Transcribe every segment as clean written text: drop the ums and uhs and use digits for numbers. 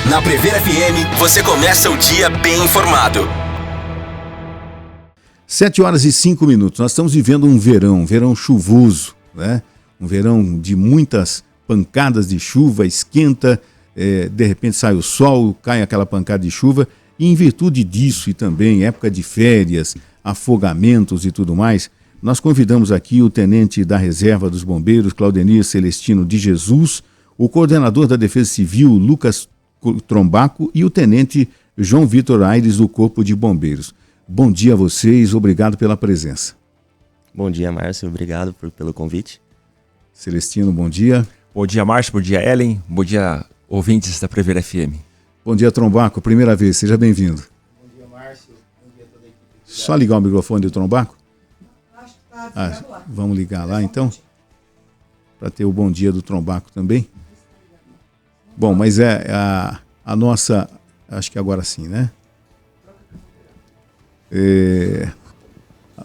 Na Prever FM, você começa o dia bem informado. 7h05. Nós estamos vivendo um verão chuvoso, né? Um verão de muitas pancadas de chuva, esquenta, de repente sai o sol, cai aquela pancada de chuva. E em virtude disso e também época de férias, afogamentos e tudo mais, nós convidamos aqui o tenente da Reserva dos Bombeiros, Claudenir Celestino de Jesus, o coordenador da Defesa Civil, Lucas Trombaco, e o tenente João Vitor Aires, do Corpo de Bombeiros. Bom dia a vocês, obrigado pela presença. Bom dia, Márcio, obrigado pelo convite. Celestino, bom dia. Bom dia, Márcio, bom dia, Ellen, bom dia, ouvintes da Prever FM. Bom dia, Trombaco, primeira vez, seja bem-vindo. Bom dia, Márcio, bom dia a toda a equipe. Só ligar o microfone do Trombaco? Acho que está lá. Vamos ligar lá então, para ter o bom dia do Trombaco também. Bom, mas a nossa, acho que agora sim, né?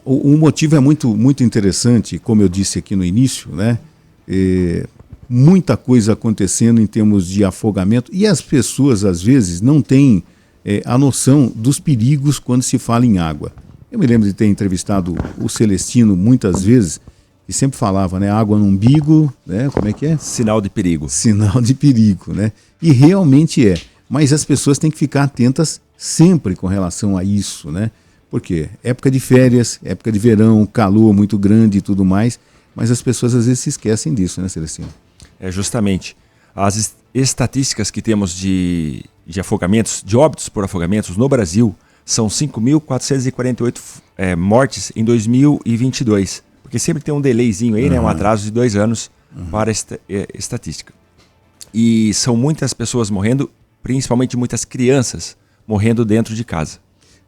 O motivo é muito interessante, como eu disse aqui no início, né? Muita coisa acontecendo em termos de afogamento e as pessoas às vezes não têm a noção dos perigos quando se fala em água. Eu me lembro de ter entrevistado o Celestino muitas vezes e sempre falava, né? Água no umbigo, né? Como é que é? Sinal de perigo. Sinal de perigo, né? E realmente é. Mas as pessoas têm que ficar atentas sempre com relação a isso, né? Porque época de férias, época de verão, calor muito grande e tudo mais, mas as pessoas às vezes se esquecem disso, né, Celestino? Justamente. As estatísticas que temos de afogamentos, de óbitos por afogamentos no Brasil, são 5.448 mortes em 2022. Porque sempre tem um delayzinho aí, né, um atraso de 2 anos para a estatística. E são muitas pessoas morrendo, principalmente muitas crianças morrendo dentro de casa.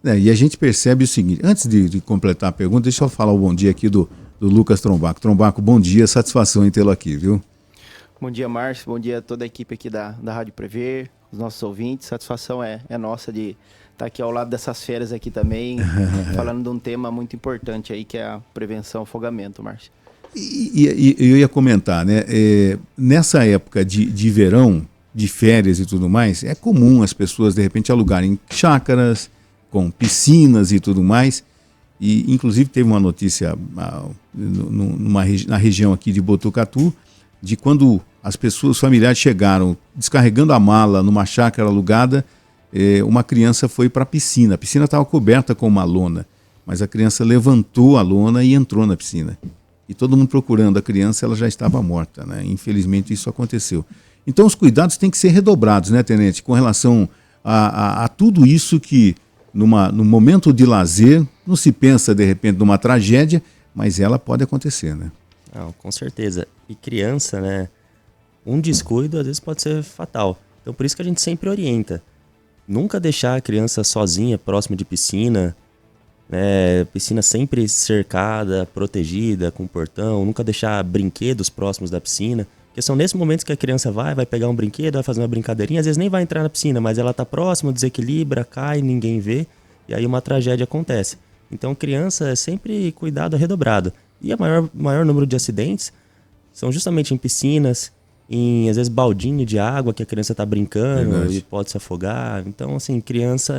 E a gente percebe o seguinte, antes de completar a pergunta, deixa eu falar o bom dia aqui do Lucas Trombaco. Trombaco, bom dia, satisfação em tê-lo aqui, viu? Bom dia, Márcio, bom dia a toda a equipe aqui da Rádio Prever, os nossos ouvintes. Satisfação é nossa de estar aqui ao lado dessas férias aqui também, falando de um tema muito importante aí, que é a prevenção ao afogamento, Márcio. E eu ia comentar, né? Nessa época de verão, de férias e tudo mais, é comum as pessoas, de repente, alugarem chácaras com piscinas e tudo mais. E, inclusive, teve uma notícia na região aqui de Botucatu, de quando as pessoas, os familiares chegaram descarregando a mala numa chácara alugada, uma criança foi para a piscina. A piscina estava coberta com uma lona, mas a criança levantou a lona e entrou na piscina. E todo mundo procurando a criança, ela já estava morta, né? Infelizmente isso aconteceu. Então os cuidados têm que ser redobrados, né, tenente, com relação a tudo isso que no momento de lazer não se pensa de repente numa tragédia, mas ela pode acontecer, né? Não, com certeza. E criança, né? Um descuido às vezes pode ser fatal. Então por isso que a gente sempre orienta. Nunca deixar a criança sozinha, próximo de piscina, né? Piscina sempre cercada, protegida, com portão. Nunca deixar brinquedos próximos da piscina. Porque são nesses momentos que a criança vai pegar um brinquedo, vai fazer uma brincadeirinha. Às vezes nem vai entrar na piscina, mas ela está próxima, desequilibra, cai, ninguém vê. E aí uma tragédia acontece. Então criança é sempre cuidado redobrado. E o maior número de acidentes são justamente em piscinas, em às vezes baldinho de água que a criança está brincando. Verdade. E pode se afogar. Então assim, criança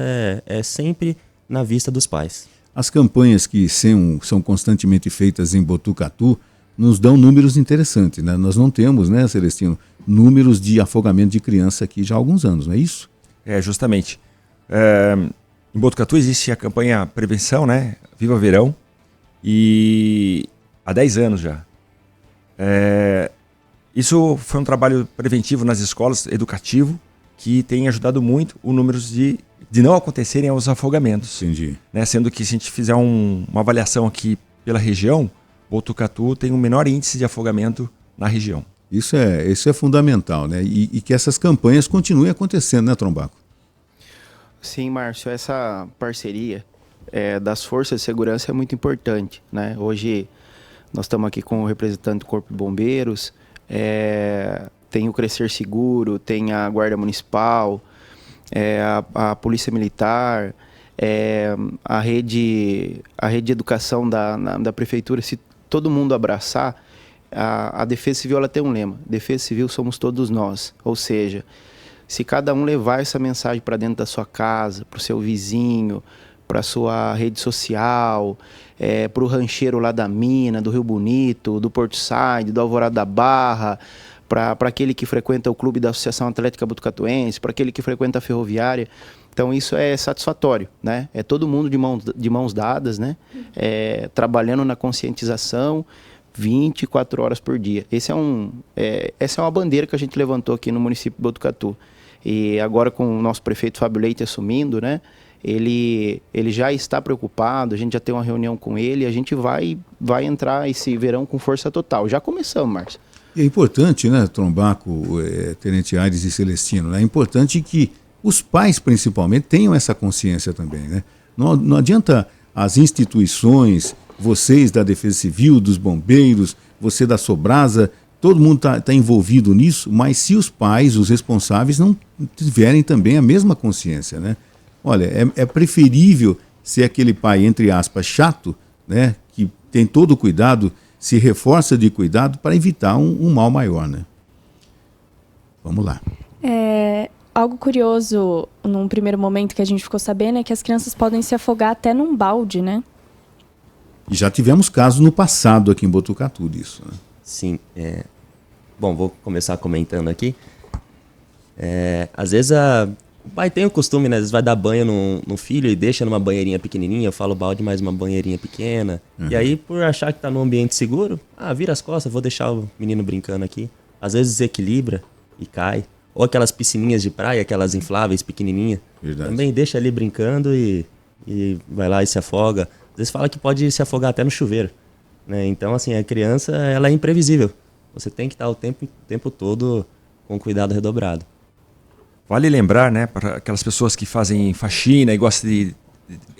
é sempre na vista dos pais. As campanhas que são constantemente feitas em Botucatu nos dão números interessantes, né? Nós não temos, né, Celestino, números de afogamento de criança aqui já há alguns anos, não é isso? Justamente. Em Botucatu existe a campanha Prevenção, né? Viva Verão, e há 10 anos já. Isso foi um trabalho preventivo nas escolas, educativo, que tem ajudado muito o número de não acontecerem os afogamentos. Entendi. Né? Sendo que se a gente fizer uma avaliação aqui pela região, Botucatu tem o menor índice de afogamento na região. Isso é fundamental, né? E que essas campanhas continuem acontecendo, né, Trombaco? Sim, Márcio, essa parceria das forças de segurança é muito importante, né? Hoje nós estamos aqui com o representante do Corpo de Bombeiros, tem o Crescer Seguro, tem a Guarda Municipal, a Polícia Militar, a rede de educação da Prefeitura. Se todo mundo abraçar, a Defesa Civil ela tem um lema: Defesa Civil somos todos nós. Ou seja, Se cada um levar essa mensagem para dentro da sua casa, para o seu vizinho, para a sua rede social, para o rancheiro lá da Mina, do Rio Bonito, do Porto Said, do Alvorada da Barra, para aquele que frequenta o clube da Associação Atlética Botucatuense, para aquele que frequenta a Ferroviária. Então isso é satisfatório, né? É todo mundo de mãos dadas, né? Trabalhando na conscientização 24 horas por dia. Essa é uma bandeira que a gente levantou aqui no município de Botucatu. E agora com o nosso prefeito Fábio Leite assumindo, né? Ele já está preocupado, a gente já tem uma reunião com ele, a gente vai entrar esse verão com força total. Já começamos, Márcio. E é importante, né, Trombaco, Tenente Aires e Celestino, né? É importante que os pais, principalmente, tenham essa consciência também, né? Não adianta as instituições, vocês da Defesa Civil, dos bombeiros, você da Sobrasa, todo mundo tá envolvido nisso, mas se os pais, os responsáveis, não tiverem também a mesma consciência, né? Olha, é preferível ser aquele pai, entre aspas, chato, né, que tem todo o cuidado, se reforça de cuidado para evitar um mal maior, né? Vamos lá. Algo curioso, num primeiro momento que a gente ficou sabendo, é que as crianças podem se afogar até num balde, né? E já tivemos casos no passado aqui em Botucatu disso, né? Sim. Bom, vou começar comentando aqui. Às vezes o pai tem o costume, né? Às vezes vai dar banho no filho e deixa numa banheirinha pequenininha, eu falo balde mais uma banheirinha pequena. E aí, por achar que tá num ambiente seguro, vira as costas, vou deixar o menino brincando aqui. Às vezes desequilibra e cai. Ou aquelas piscininhas de praia, aquelas infláveis pequenininhas. Verdade. Também deixa ali brincando e vai lá e se afoga. Às vezes fala que pode se afogar até no chuveiro, né? Então, assim, a criança, ela é imprevisível. Você tem que estar o tempo todo com cuidado redobrado. Vale lembrar, né, para aquelas pessoas que fazem faxina e gostam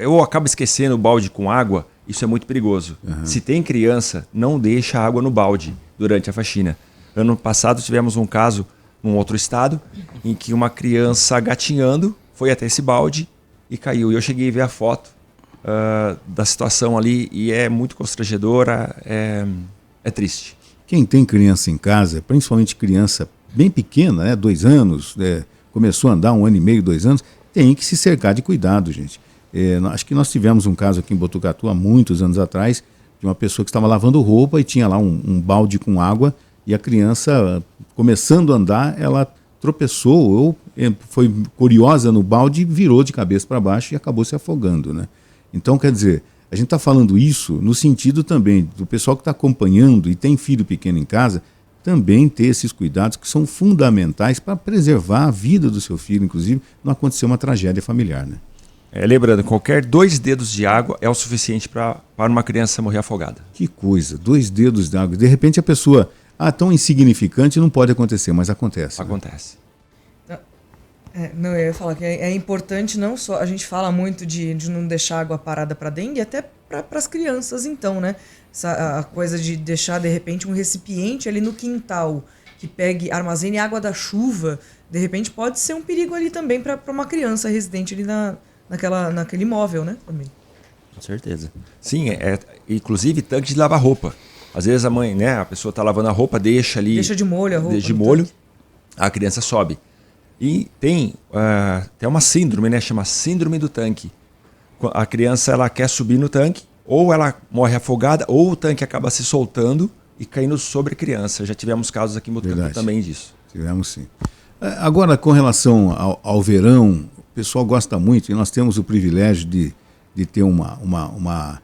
ou acaba esquecendo o balde com água, isso é muito perigoso. Uhum. Se tem criança, não deixa água no balde durante a faxina. Ano passado tivemos um caso num outro estado, em que uma criança gatinhando foi até esse balde e caiu. E eu cheguei a ver a foto da situação ali e é muito constrangedora, é triste. Quem tem criança em casa, principalmente criança bem pequena, né, 2 anos, começou a andar 1 ano e meio, 2 anos, tem que se cercar de cuidado, gente. Acho que nós tivemos um caso aqui em Botucatu há muitos anos atrás, de uma pessoa que estava lavando roupa e tinha lá um balde com água e a criança, começando a andar, ela tropeçou ou foi curiosa no balde, virou de cabeça para baixo e acabou se afogando, né? Então, quer dizer, a gente está falando isso no sentido também do pessoal que está acompanhando e tem filho pequeno em casa, também ter esses cuidados que são fundamentais para preservar a vida do seu filho, inclusive, não acontecer uma tragédia familiar, né? Lembrando, qualquer 2 dedos de água é o suficiente para uma criança morrer afogada. Que coisa, 2 dedos de água. De repente a pessoa, tão insignificante, não pode acontecer, mas acontece. Acontece. Não, eu ia falar que é importante não só... A gente fala muito de não deixar água parada para dengue, até para as crianças, então, né? A coisa de deixar, de repente, um recipiente ali no quintal que armazene água da chuva, de repente pode ser um perigo ali também para uma criança residente ali naquele imóvel, né? Também. Com certeza. Sim, inclusive tanque de lavar roupa. Às vezes a mãe, né, a pessoa está lavando a roupa, deixa ali... Deixa de molho a roupa. Deixa de molho, a criança sobe. E tem uma síndrome, né, chama síndrome do tanque. A criança, ela quer subir no tanque, ou ela morre afogada, ou o tanque acaba se soltando e caindo sobre a criança. Já tivemos casos aqui em Botucatu também disso. Tivemos sim. Agora, com relação ao verão, o pessoal gosta muito, e nós temos o privilégio de ter uma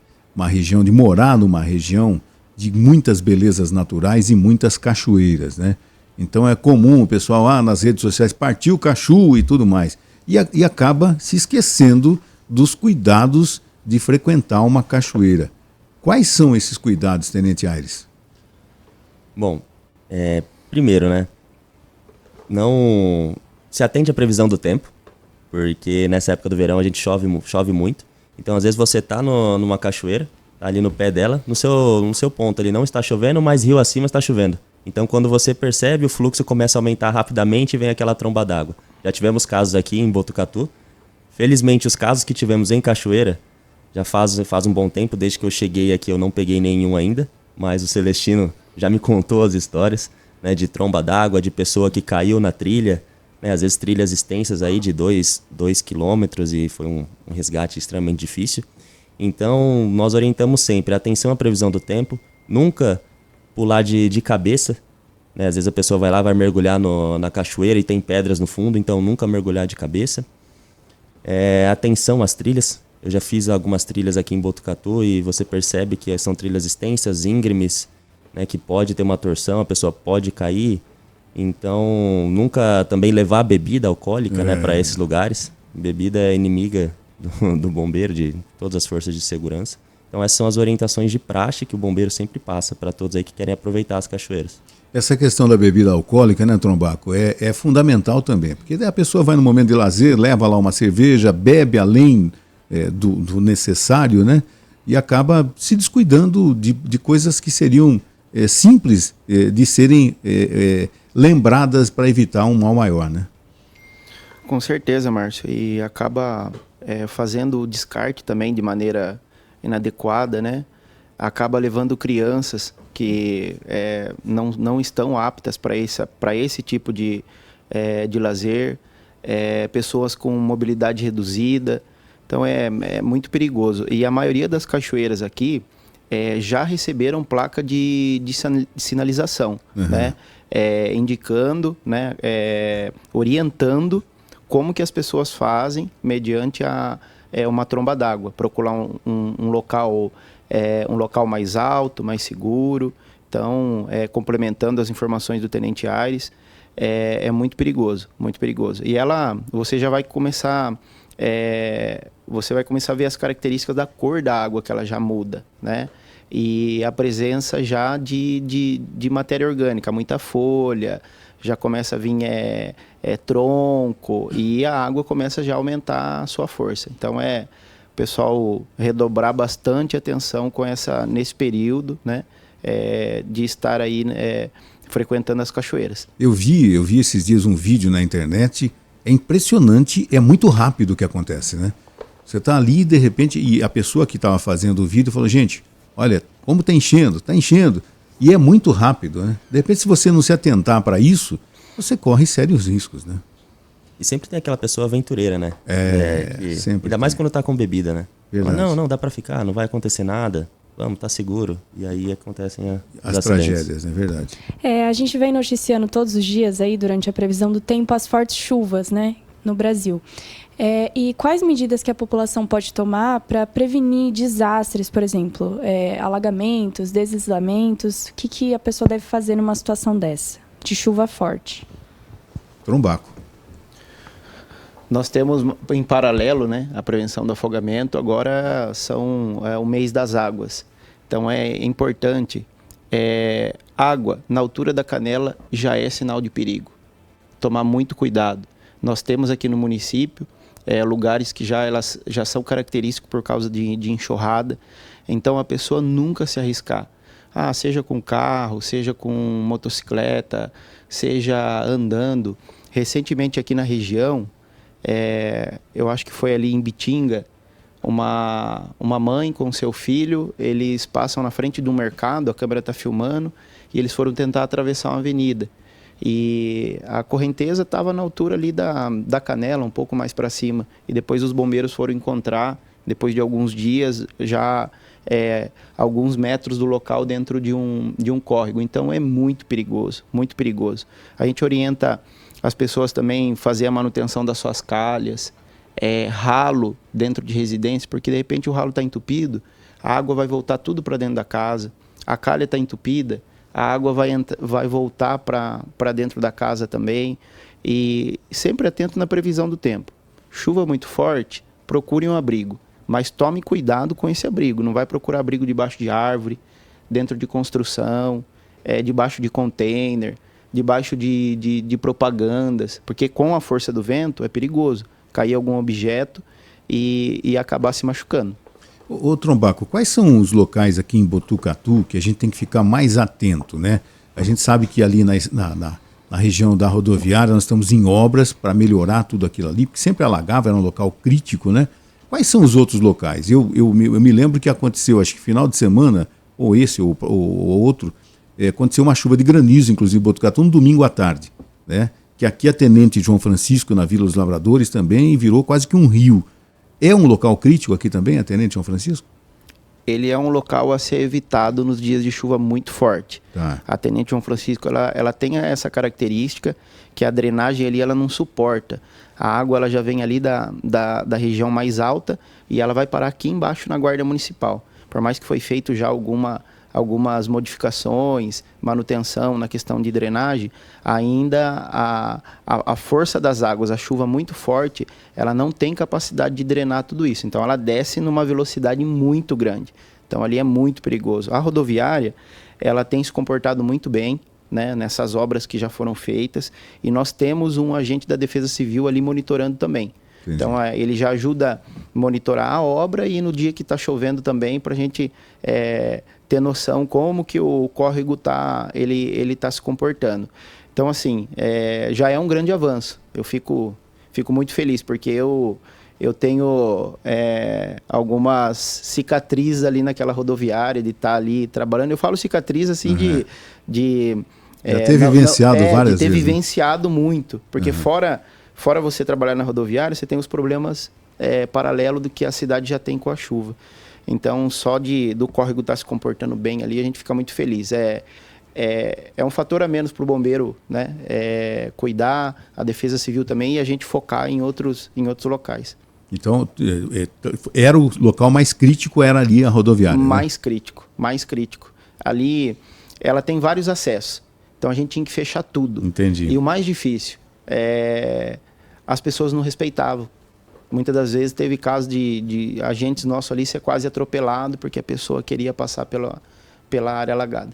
região, de morar numa região de muitas belezas naturais e muitas cachoeiras, né? Então é comum o pessoal nas redes sociais partiu cachu e tudo mais. E acaba se esquecendo dos cuidados de frequentar uma cachoeira. Quais são esses cuidados, Tenente Aires? Bom, primeiro, né? Não se atente à previsão do tempo, porque nessa época do verão a gente chove muito. Então, às vezes você tá numa cachoeira, tá ali no pé dela, no seu ponto ali não está chovendo, mas rio acima está chovendo. Então, quando você percebe, o fluxo começa a aumentar rapidamente e vem aquela tromba d'água. Já tivemos casos aqui em Botucatu. Felizmente, os casos que tivemos em cachoeira, já faz um bom tempo, desde que eu cheguei aqui eu não peguei nenhum ainda, mas o Celestino já me contou as histórias, né, de tromba d'água, de pessoa que caiu na trilha, né? Às vezes trilhas extensas aí de 2 quilômetros e foi um resgate extremamente difícil. Então, nós orientamos sempre, atenção à previsão do tempo, nunca pular de cabeça, né? Às vezes a pessoa vai lá, vai mergulhar na cachoeira e tem pedras no fundo, então nunca mergulhar de cabeça. Atenção às trilhas. Eu já fiz algumas trilhas aqui em Botucatu e você percebe que são trilhas extensas, íngremes, né, que pode ter uma torção, a pessoa pode cair. Então, nunca também levar bebida alcoólica, né, para esses lugares. Bebida é inimiga do bombeiro, de todas as forças de segurança. Então, essas são as orientações de praxe que o bombeiro sempre passa para todos aí que querem aproveitar as cachoeiras. Essa questão da bebida alcoólica, né, Trombaco, é fundamental também, porque a pessoa vai no momento de lazer, leva lá uma cerveja, bebe além do necessário, né, e acaba se descuidando de coisas que seriam simples de serem lembradas para evitar um mal maior, né? Com certeza, Márcio, e acaba fazendo o descarte também de maneira inadequada, né? Acaba levando crianças que não estão aptas para esse tipo de lazer, pessoas com mobilidade reduzida. Então é muito perigoso. E a maioria das cachoeiras aqui já receberam placa de sinalização, né? Indicando, né? Orientando como que as pessoas fazem mediante uma tromba d'água, procurar um local mais alto, mais seguro. Então, complementando as informações do Tenente Aires, é muito perigoso, muito perigoso. E você já vai começar a ver as características da cor da água, que ela já muda, né? E a presença já de matéria orgânica, muita folha, já começa a vir tronco, e a água começa já a aumentar a sua força. Então, o pessoal redobrar bastante atenção nesse período, né? De estar aí frequentando as cachoeiras. Eu vi esses dias um vídeo na internet, é impressionante, é muito rápido o que acontece, né? Você está ali, de repente, e a pessoa que estava fazendo o vídeo falou, gente, olha, como está enchendo, e é muito rápido, né? De repente, se você não se atentar para isso, você corre sérios riscos, né? E sempre tem aquela pessoa aventureira, né? Sempre ainda mais quando tá com bebida, né? Verdade. Fala, não, dá para ficar, não vai acontecer nada, vamos, tá seguro. E aí acontecem as tragédias, é verdade. A gente vem noticiando todos os dias aí, durante a previsão do tempo, as fortes chuvas, né, no Brasil. E quais medidas que a população pode tomar para prevenir desastres, por exemplo, alagamentos, deslizamentos? O que a pessoa deve fazer numa situação dessa, de chuva forte? Trombaco. Nós temos em paralelo, né, a prevenção do afogamento, agora o mês das águas. Então é importante, água na altura da canela já é sinal de perigo. Tomar muito cuidado. Nós temos aqui no município lugares que elas já são característicos por causa de enxurrada. Então a pessoa nunca se arriscar. Seja com carro, seja com motocicleta, seja andando. Recentemente aqui na região, eu acho que foi ali em Bitinga, uma mãe com seu filho, eles passam na frente de um mercado, a câmera está filmando, e eles foram tentar atravessar uma avenida. E a correnteza estava na altura ali da canela, um pouco mais para cima. E depois os bombeiros foram encontrar, depois de alguns dias, já alguns metros do local dentro de um córrego. Então é muito perigoso, muito perigoso. A gente orienta as pessoas também a fazer a manutenção das suas calhas, ralo dentro de residência, porque de repente o ralo está entupido, a água vai voltar tudo para dentro da casa, a calha está entupida, a água vai voltar para dentro da casa também. E sempre atento na previsão do tempo. Chuva muito forte, procure um abrigo, mas tome cuidado com esse abrigo. Não vai procurar abrigo debaixo de árvore, dentro de construção, debaixo de container, debaixo de propagandas, porque com a força do vento é perigoso cair algum objeto e acabar se machucando. Ô Trombaco, quais são os locais aqui em Botucatu que a gente tem que ficar mais atento, né? A gente sabe que ali na região da rodoviária nós estamos em obras para melhorar tudo aquilo ali, porque sempre alagava, era um local crítico, né? Quais são os outros locais? Eu me lembro que aconteceu, acho que final de semana, ou esse ou outro, aconteceu uma chuva de granizo, inclusive em Botucatu, no domingo à tarde, né? que aqui a Tenente João Francisco, na Vila dos Lavradores, também virou quase que um rio. É um local crítico aqui também, a Tenente João Francisco? Ele é um local a ser evitado nos dias de chuva muito forte. Tá. A Tenente João Francisco, ela tem essa característica que a drenagem ali ela não suporta. A água ela já vem ali da região mais alta e ela vai parar aqui embaixo na Guarda Municipal. Por mais que foi feito já algumas modificações, manutenção na questão de drenagem, ainda a força das águas, a chuva muito forte, ela não tem capacidade de drenar tudo isso. Então ela desce numa velocidade muito grande. Então ali é muito perigoso. A rodoviária, ela tem se comportado muito bem, né, nessas obras que já foram feitas, e nós temos um agente da Defesa Civil ali monitorando também. Entendi. Então ele já ajuda a monitorar a obra e no dia que está chovendo também, para a gente ter noção como que o córrego ele tá se comportando. Então assim, já é um grande avanço. Eu fico muito feliz, porque eu tenho algumas cicatrizes ali naquela rodoviária, de estar ali trabalhando. Eu falo cicatriz assim de já ter vivenciado várias vezes. De ter vivenciado muito, porque fora você trabalhar na rodoviária, você tem os problemas paralelo do que a cidade já tem com a chuva. Então, só do córrego estar se comportando bem ali, a gente fica muito feliz. É um fator a menos para o bombeiro, né? Cuidar, a Defesa Civil também, e a gente focar em outros locais. Então, era o local mais crítico, era ali a rodoviária? Mais crítico. Ali, ela tem vários acessos. Então, a gente tinha que fechar tudo. Entendi. E o mais difícil, as pessoas não respeitavam. Muitas das vezes teve casos de agentes nossos ali ser quase atropelado porque a pessoa queria passar pela área alagada.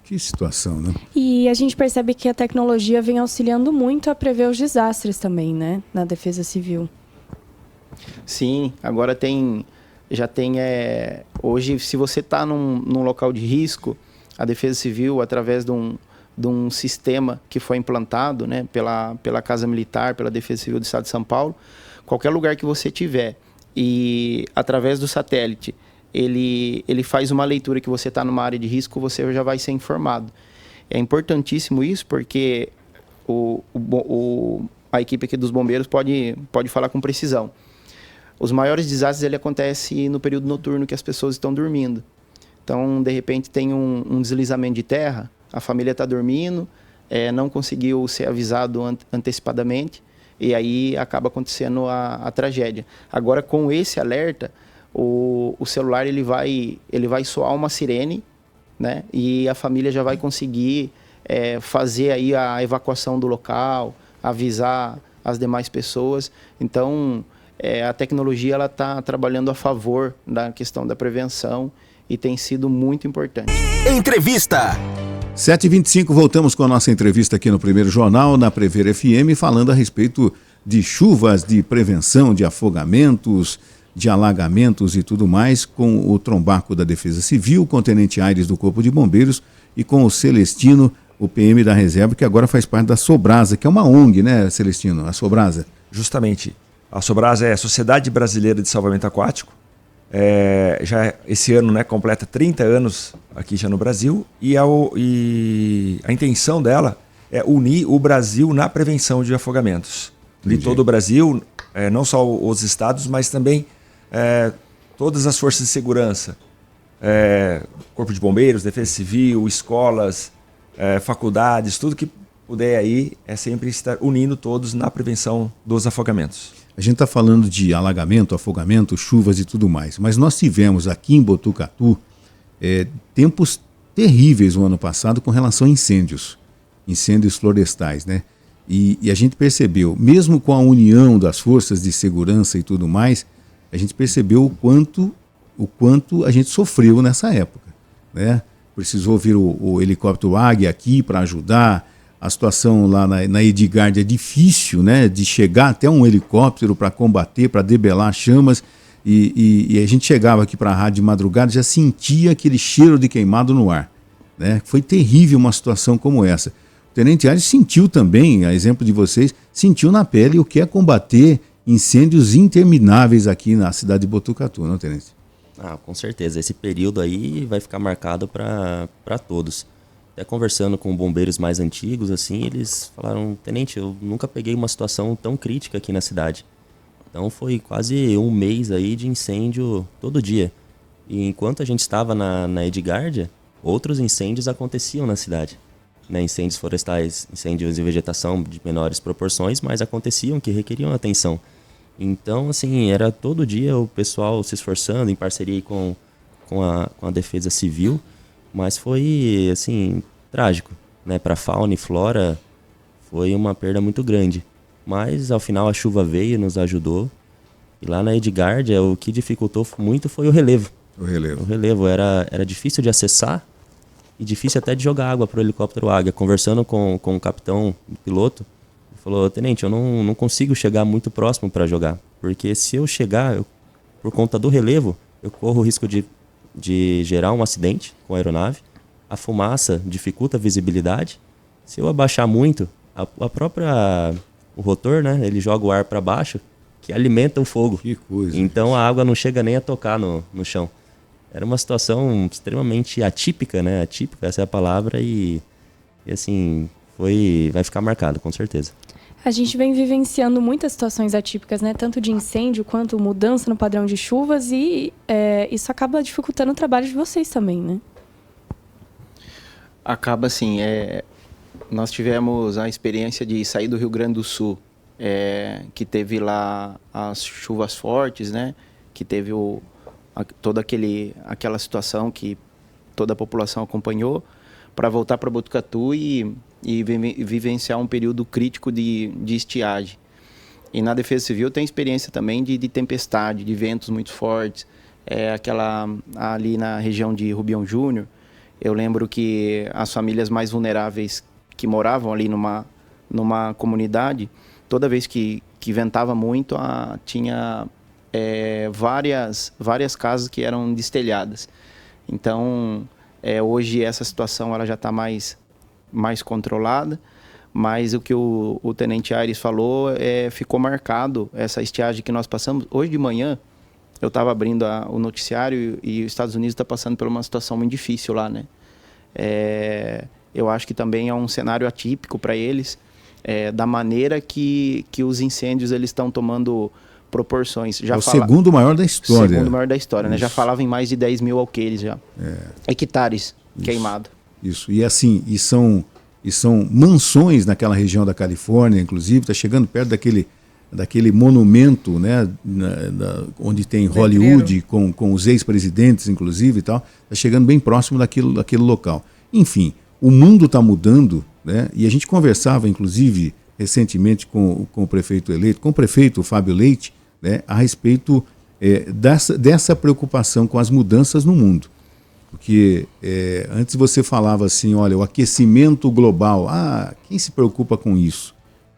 Que situação, né? E a gente percebe que a tecnologia vem auxiliando muito a prever os desastres também, né? Na Defesa Civil. Sim, agora já tem hoje, se você está num local de risco, a Defesa Civil, através de um sistema que foi implantado, né, pela Casa Militar, pela Defesa Civil do Estado de São Paulo, qualquer lugar que você tiver e através do satélite ele faz uma leitura que você está numa área de risco, você já vai ser informado. É importantíssimo isso, porque a equipe aqui dos bombeiros pode falar com precisão. Os maiores desastres ele acontecem no período noturno, que as pessoas estão dormindo. Então, de repente, tem um deslizamento de terra, a família está dormindo, não conseguiu ser avisado antecipadamente, e aí acaba acontecendo a tragédia. Agora, com esse alerta, o celular ele vai soar uma sirene, né? E a família já vai conseguir fazer aí a evacuação do local, avisar as demais pessoas. Então, a tecnologia ela está trabalhando a favor da questão da prevenção e tem sido muito importante. Entrevista. 7h25, voltamos com a nossa entrevista aqui no Primeiro Jornal, na Prever FM, falando a respeito de chuvas, de prevenção, de afogamentos, de alagamentos e tudo mais, com o Trombaco da Defesa Civil, com o Tenente Aires do Corpo de Bombeiros e com o Celestino, o PM da Reserva, que agora faz parte da Sobrasa, que é uma ONG, né, Celestino? A Sobrasa. Justamente. A Sobrasa é a Sociedade Brasileira de Salvamento Aquático. Já esse ano, né, completa 30 anos aqui já no Brasil, e a intenção dela é unir o Brasil na prevenção de afogamentos. De todo o Brasil, não só os estados, mas também todas as forças de segurança, Corpo de Bombeiros, Defesa Civil, escolas, faculdades, tudo que puder aí, sempre estar unindo todos na prevenção dos afogamentos. A gente está falando de alagamento, afogamento, chuvas e tudo mais, mas nós tivemos aqui em Botucatu tempos terríveis no ano passado com relação a incêndios florestais, né? E a gente percebeu, mesmo com a união das forças de segurança e tudo mais, a gente percebeu o quanto a gente sofreu nessa época, né? Precisou vir o helicóptero Águia aqui para ajudar. A situação lá na Edgard é difícil, né, de chegar até um helicóptero para combater, para debelar chamas. E a gente chegava aqui para a rádio de madrugada e já sentia aquele cheiro de queimado no ar, né? Foi terrível uma situação como essa. O Tenente Aires sentiu também, a exemplo de vocês, sentiu na pele o que é combater incêndios intermináveis aqui na cidade de Botucatu, não, Tenente? Com certeza. Esse período aí vai ficar marcado para todos. até conversando com bombeiros mais antigos, assim, eles falaram, tenente, eu nunca peguei uma situação tão crítica aqui na cidade. Então foi quase um mês aí de incêndio todo dia. E enquanto a gente estava na Edgárdia, outros incêndios aconteciam na cidade. Né? Incêndios florestais, incêndios de vegetação de menores proporções, mas aconteciam que requeriam atenção. Então, assim, era todo dia o pessoal se esforçando em parceria com a Defesa Civil, mas foi, assim, trágico. Né? Para a fauna e flora foi uma perda muito grande. Mas, ao final, a chuva veio e nos ajudou. E lá na Edgárdia, o que dificultou muito foi o relevo. O relevo era difícil de acessar e difícil até de jogar água para o helicóptero Águia. Conversando com o capitão, o piloto, ele falou, tenente, eu não consigo chegar muito próximo para jogar. Porque se eu chegar, por conta do relevo, eu corro o risco de gerar um acidente com a aeronave. A fumaça dificulta a visibilidade. Se eu abaixar muito, o rotor, né, ele joga o ar para baixo, que alimenta o fogo. Que coisa. Então a água não chega nem a tocar no chão. Era uma situação extremamente atípica, né? Atípica, essa é a palavra, e assim, vai ficar marcado, com certeza. A gente vem vivenciando muitas situações atípicas, né? Tanto de incêndio quanto mudança no padrão de chuvas, e isso acaba dificultando o trabalho de vocês também, né? Acaba assim, nós tivemos a experiência de sair do Rio Grande do Sul, que teve lá as chuvas fortes, né? Que teve toda aquela situação que toda a população acompanhou, para voltar para Botucatu e vivenciar um período crítico de estiagem. E na Defesa Civil tem experiência também de tempestade, de ventos muito fortes. Ali na região de Rubião Júnior, eu lembro que as famílias mais vulneráveis que moravam ali numa comunidade, toda vez que ventava muito, tinha várias casas que eram destelhadas. Então, hoje essa situação ela já está mais controlada, mas o que o Tenente Aires falou ficou marcado, essa estiagem que nós passamos. Hoje de manhã, eu estava abrindo o noticiário e os Estados Unidos está passando por uma situação muito difícil lá, né? Eu acho que também é um cenário atípico para eles, da maneira que os incêndios eles estão tomando proporções. O segundo maior da história. Segundo maior da história, né? Já falava em mais de 10 mil alqueires já. Hectares queimados. Isso. E assim, e são mansões naquela região da Califórnia, inclusive, está chegando perto daquele monumento, né, onde tem Hollywood com os ex-presidentes, inclusive, e tal. Está chegando bem próximo daquele local. Enfim, o mundo está mudando, né? E a gente conversava, inclusive, recentemente com o prefeito eleito, com o prefeito Fábio Leite, né, a respeito dessa preocupação com as mudanças no mundo. Porque antes você falava assim, olha, o aquecimento global, quem se preocupa com isso?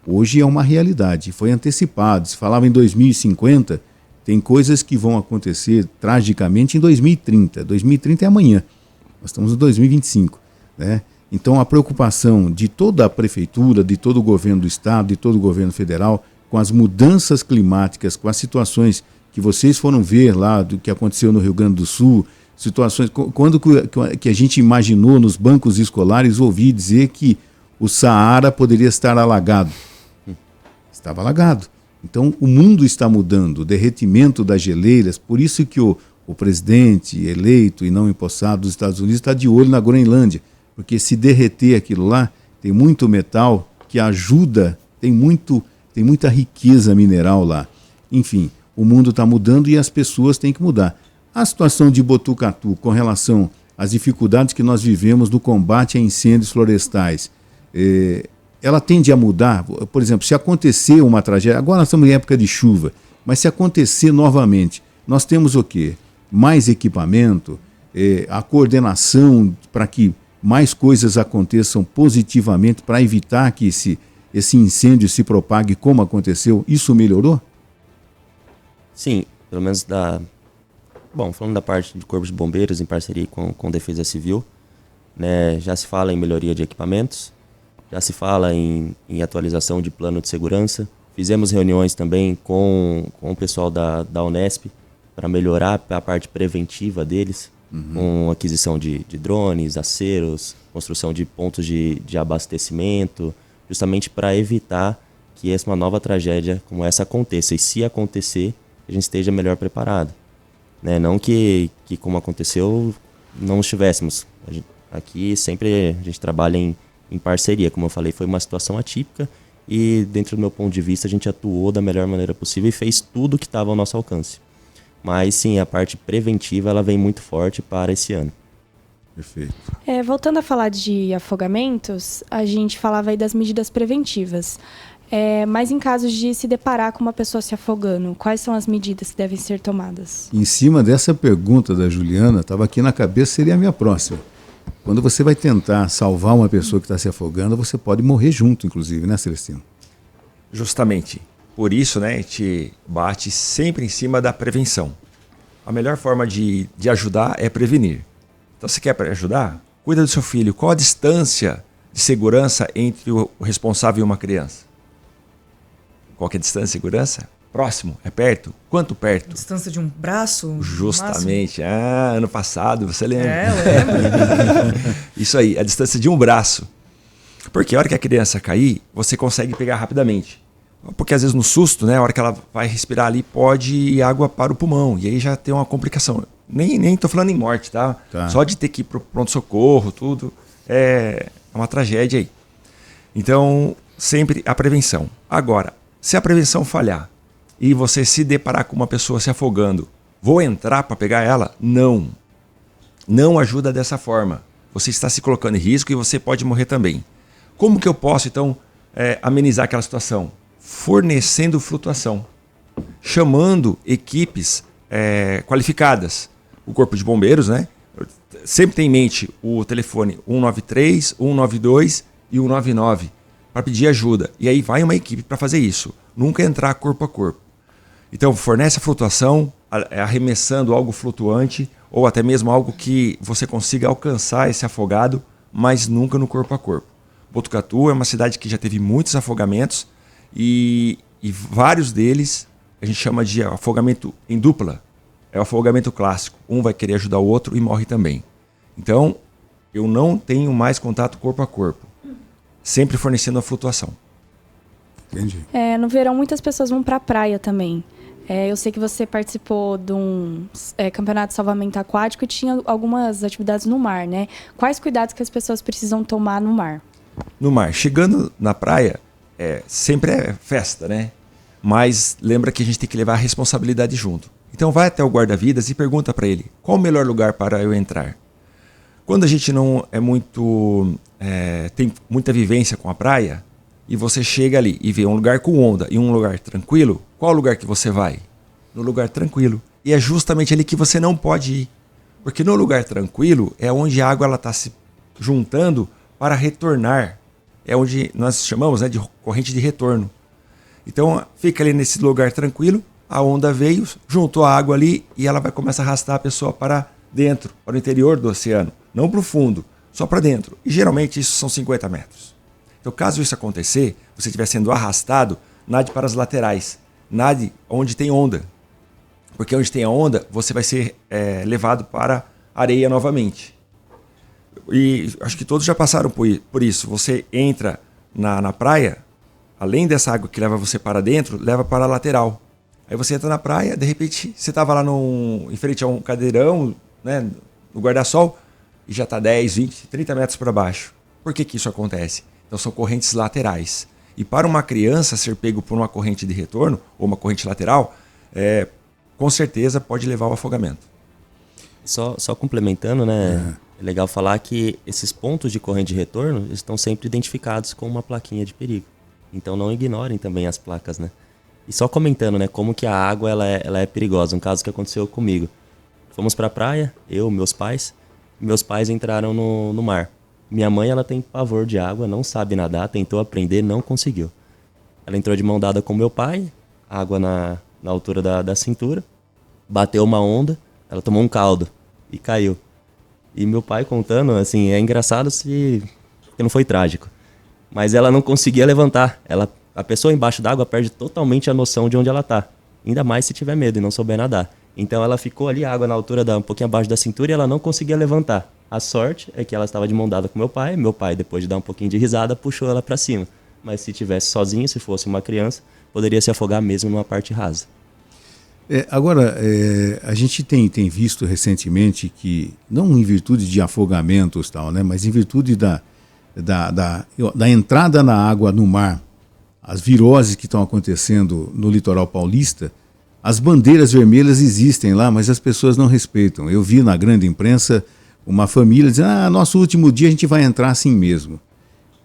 Hoje é uma realidade, foi antecipado. Se falava em 2050, tem coisas que vão acontecer tragicamente em 2030. 2030 é amanhã, nós estamos em 2025. Né? Então a preocupação de toda a prefeitura, de todo o governo do estado, de todo o governo federal, com as mudanças climáticas, com as situações que vocês foram ver lá, do que aconteceu no Rio Grande do Sul, situações, quando que a gente imaginou nos bancos escolares ouvir dizer que o Saara poderia estar alagado. Estava alagado. Então o mundo está mudando, o derretimento das geleiras, por isso que o presidente eleito e não empossado dos Estados Unidos está de olho na Groenlândia, porque se derreter aquilo lá, tem muito metal que ajuda, tem muita riqueza mineral lá. Enfim, o mundo está mudando e as pessoas têm que mudar. A situação de Botucatu com relação às dificuldades que nós vivemos no combate a incêndios florestais, ela tende a mudar? Por exemplo, se acontecer uma tragédia, agora nós estamos em época de chuva, mas se acontecer novamente, nós temos o quê? Mais equipamento, a coordenação para que mais coisas aconteçam positivamente para evitar que esse incêndio se propague como aconteceu, isso melhorou? Sim, pelo menos falando da parte de Corpo de Bombeiros em parceria com Defesa Civil, né, já se fala em melhoria de equipamentos, já se fala em atualização de plano de segurança. Fizemos reuniões também com o pessoal da Unesp para melhorar a parte preventiva deles, com aquisição de drones, aceros, construção de pontos de abastecimento, justamente para evitar que uma nova tragédia como essa aconteça. E se acontecer, a gente esteja melhor preparado. Né? Não que como aconteceu, não estivéssemos. Aqui sempre a gente trabalha em parceria. Como eu falei, foi uma situação atípica e, dentro do meu ponto de vista, a gente atuou da melhor maneira possível e fez tudo que estava ao nosso alcance. Mas sim, a parte preventiva ela vem muito forte para esse ano. Perfeito. Voltando a falar de afogamentos, a gente falava aí das medidas preventivas. Mas em casos de se deparar com uma pessoa se afogando, quais são as medidas que devem ser tomadas? Em cima dessa pergunta da Juliana, estava aqui na cabeça, seria a minha próxima. Quando você vai tentar salvar uma pessoa que está se afogando, você pode morrer junto, inclusive, né, Celestino? Justamente. Por isso, né, a gente bate sempre em cima da prevenção. A melhor forma de ajudar é prevenir. Então, você quer ajudar? Cuida do seu filho. Qual a distância de segurança entre o responsável e uma criança? Qual que é a distância de segurança? Próximo? É perto? Quanto perto? Distância de um braço? Justamente. Ano passado, você lembra? Eu lembro. Isso aí, a distância de um braço. Porque a hora que a criança cair, você consegue pegar rapidamente. Porque às vezes no susto, né, a hora que ela vai respirar ali, pode ir água para o pulmão. E aí já tem uma complicação. Nem tô falando em morte, tá? Só de ter que ir pro pronto-socorro, tudo, é uma tragédia aí. Então, sempre a prevenção. Agora, se a prevenção falhar e você se deparar com uma pessoa se afogando, vou entrar para pegar ela? Não. Não ajuda dessa forma. Você está se colocando em risco e você pode morrer também. Como que eu posso, então, amenizar aquela situação? Fornecendo flutuação. Chamando equipes qualificadas. O Corpo de Bombeiros, né? Sempre tem em mente o telefone 193, 192 e 199 para pedir ajuda. E aí vai uma equipe para fazer isso. Nunca entrar corpo a corpo. Então, fornece a flutuação, arremessando algo flutuante ou até mesmo algo que você consiga alcançar esse afogado, mas nunca no corpo a corpo. Botucatu é uma cidade que já teve muitos afogamentos e vários deles a gente chama de afogamento em dupla. É o afogamento clássico. Um vai querer ajudar o outro e morre também. Então, eu não tenho mais contato corpo a corpo. Sempre fornecendo a flutuação. Entendi. No verão, muitas pessoas vão para a praia também. Eu sei que você participou de um campeonato de salvamento aquático e tinha algumas atividades no mar, né? Quais cuidados que as pessoas precisam tomar no mar? No mar. Chegando na praia, sempre é festa, né? Mas lembra que a gente tem que levar a responsabilidade junto. Então vai até o guarda-vidas e pergunta para ele, qual o melhor lugar para eu entrar? Quando a gente não é muito... tem muita vivência com a praia, e você chega ali e vê um lugar com onda e um lugar tranquilo, qual lugar que você vai? No lugar tranquilo. E é justamente ali que você não pode ir. Porque no lugar tranquilo é onde a água está se juntando para retornar. É onde nós chamamos, né, de corrente de retorno. Então fica ali nesse lugar tranquilo, a onda veio, juntou a água ali e ela vai começar a arrastar a pessoa para dentro, para o interior do oceano. Não para o fundo, só para dentro. E geralmente isso são 50 metros. Então, caso isso acontecer, você estiver sendo arrastado, nade para as laterais. Nade onde tem onda. Porque onde tem a onda, você vai ser levado para a areia novamente. E acho que todos já passaram por isso. Você entra na praia, além dessa água que leva você para dentro, leva para a lateral. Aí você entra na praia, de repente você estava lá em frente a um cadeirão, né, no guarda-sol, e já está 10, 20, 30 metros para baixo. Por que isso acontece? Então são correntes laterais. E para uma criança ser pego por uma corrente de retorno, ou uma corrente lateral, com certeza pode levar ao afogamento. Só complementando, né? É legal falar que esses pontos de corrente de retorno estão sempre identificados com uma plaquinha de perigo. Então não ignorem também as placas, né? E só comentando, né, como que a água ela é perigosa. Um caso que aconteceu comigo. Fomos para a praia, meus pais. Meus pais entraram no mar. Minha mãe, ela tem pavor de água, não sabe nadar, tentou aprender, não conseguiu. Ela entrou de mão dada com meu pai, água na altura da cintura, bateu uma onda, ela tomou um caldo e caiu. E meu pai contando, assim, é engraçado porque não foi trágico. Mas ela não conseguia levantar. A pessoa embaixo d'água perde totalmente a noção de onde ela está. Ainda mais se tiver medo e não souber nadar. Então ela ficou ali, a água na altura um pouquinho abaixo da cintura, e ela não conseguia levantar. A sorte é que ela estava de mão dada com meu pai, depois de dar um pouquinho de risada, puxou ela para cima. Mas se tivesse sozinho, se fosse uma criança, poderia se afogar mesmo numa parte rasa. Agora, a gente tem visto recentemente que, não em virtude de afogamentos tal, né, mas em virtude da entrada na água no mar, as viroses que estão acontecendo no litoral paulista, as bandeiras vermelhas existem lá, mas as pessoas não respeitam. Eu vi na grande imprensa uma família dizendo, nosso último dia a gente vai entrar assim mesmo.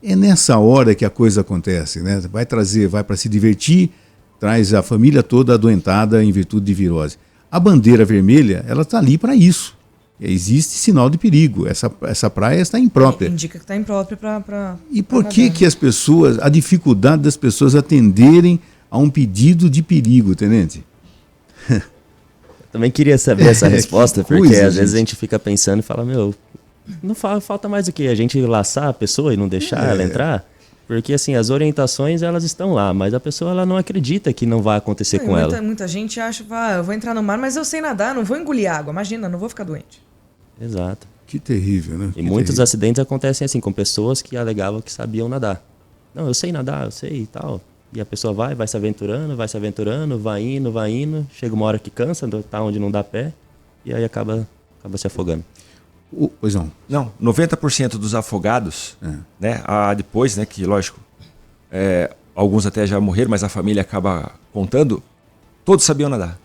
É nessa hora que a coisa acontece, né? Vai para se divertir, traz a família toda adoentada em virtude de virose. A bandeira vermelha, ela está ali para isso. Existe sinal de perigo. Essa praia está imprópria. Indica que está imprópria para... E por que as pessoas, a dificuldade das pessoas atenderem a um pedido de perigo, tenente? Eu também queria saber essa resposta, porque às vezes a gente fica pensando e fala, não falta mais o quê? A gente laçar a pessoa e não deixar ela entrar? Porque assim, as orientações elas estão lá, mas a pessoa ela não acredita que não vai acontecer com ela. Muita gente acha, eu vou entrar no mar, mas eu sei nadar, não vou engolir água. Imagina, não vou ficar doente. Exato. Que terrível, né? E muitos acidentes acontecem assim, com pessoas que alegavam que sabiam nadar. Não, eu sei nadar, eu sei e tal. E a pessoa vai se aventurando, vai indo. Chega uma hora que cansa, tá onde não dá pé, e aí acaba se afogando. Pois não. Não, 90% dos afogados, né, depois, né, que lógico, alguns até já morreram, mas a família acaba contando, todos sabiam nadar.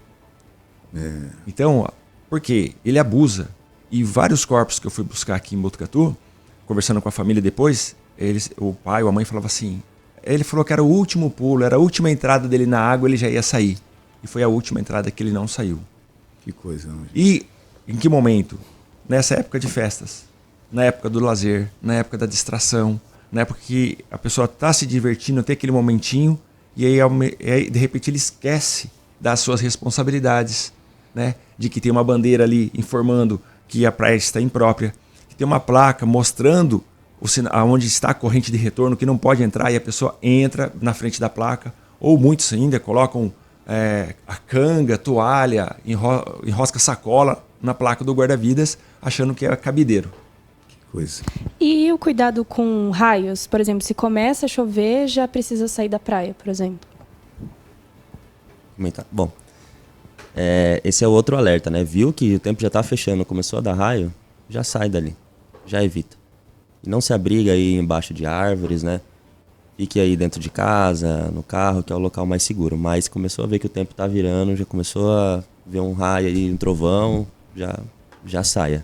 Então, porque ele abusa. E vários corpos que eu fui buscar aqui em Botucatu, conversando com a família depois, o pai ou a mãe falava assim, ele falou que era o último pulo, era a última entrada dele na água, ele já ia sair. E foi a última entrada que ele não saiu. Que coisa, não? E em que momento? Nessa época de festas, na época do lazer, na época da distração, na época que a pessoa está se divertindo, tem aquele momentinho, e aí de repente ele esquece das suas responsabilidades, né? De que tem uma bandeira ali informando que a praia está imprópria, que tem uma placa mostrando onde está a corrente de retorno, que não pode entrar, e a pessoa entra na frente da placa, ou muitos ainda colocam a canga, toalha, enrosca sacola na placa do guarda-vidas, achando que é cabideiro. Que coisa. E o cuidado com raios? Por exemplo, se começa a chover, já precisa sair da praia, por exemplo? Bom, esse é o outro alerta, né? Viu que o tempo já está fechando, começou a dar raio, já sai dali, já evita. E não se abriga aí embaixo de árvores, né? Fique aí dentro de casa, no carro, que é o local mais seguro. Mas começou a ver que o tempo está virando, já começou a ver um raio aí, um trovão, já saia.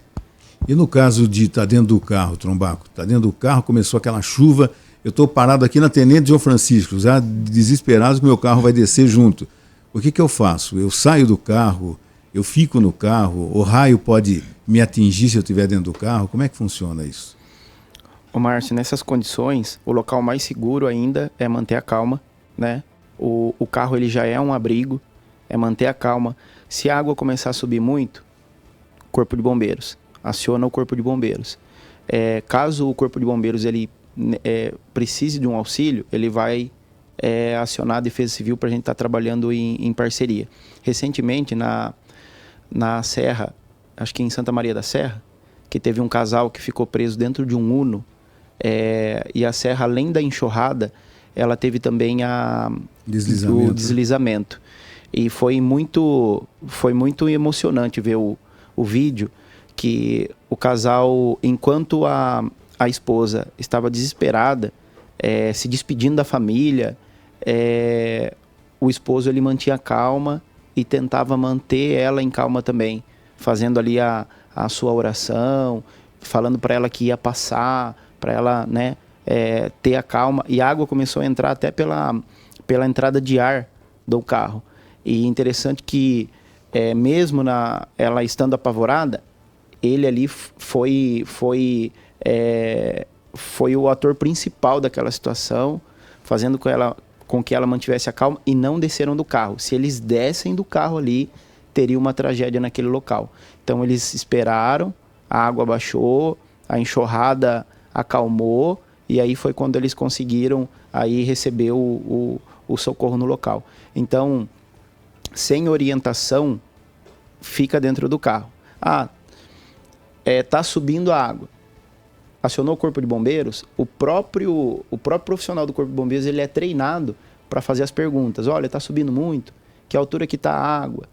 E no caso de estar dentro do carro, Trombaco, está dentro do carro, começou aquela chuva, eu estou parado aqui na Tenente João Francisco, já desesperado que meu carro vai descer junto. O que eu faço? Eu saio do carro, eu fico no carro, o raio pode me atingir se eu estiver dentro do carro? Como é que funciona isso? Ô Márcio, nessas condições, o local mais seguro ainda é manter a calma, né? O carro ele já é um abrigo, é manter a calma. Se a água começar a subir muito, Corpo de Bombeiros, aciona o Corpo de Bombeiros. Caso o Corpo de Bombeiros ele precise de um auxílio, ele vai acionar a Defesa Civil para a gente estar trabalhando em parceria. Recentemente, na Serra, acho que em Santa Maria da Serra, que teve um casal que ficou preso dentro de um Uno, e a serra, além da enxurrada, ela teve também o deslizamento. E foi muito emocionante ver o vídeo, que o casal, enquanto a esposa estava desesperada, se despedindo da família, o esposo ele mantinha calma e tentava manter ela em calma também, fazendo ali a sua oração, falando para ela que ia passar, para ela, né, ter a calma. E a água começou a entrar até pela entrada de ar do carro. E interessante que, mesmo ela estando apavorada, ele ali foi o ator principal daquela situação, fazendo com que ela mantivesse a calma, e não desceram do carro. Se eles dessem do carro ali, teria uma tragédia naquele local. Então eles esperaram, a água baixou, a enxurrada acalmou, e aí foi quando eles conseguiram aí receber o socorro no local. Então, sem orientação fica dentro do carro. Tá subindo a água. Acionou o Corpo de Bombeiros, o próprio profissional do Corpo de Bombeiros, ele é treinado para fazer as perguntas. Olha, está subindo muito? Que altura que está a água?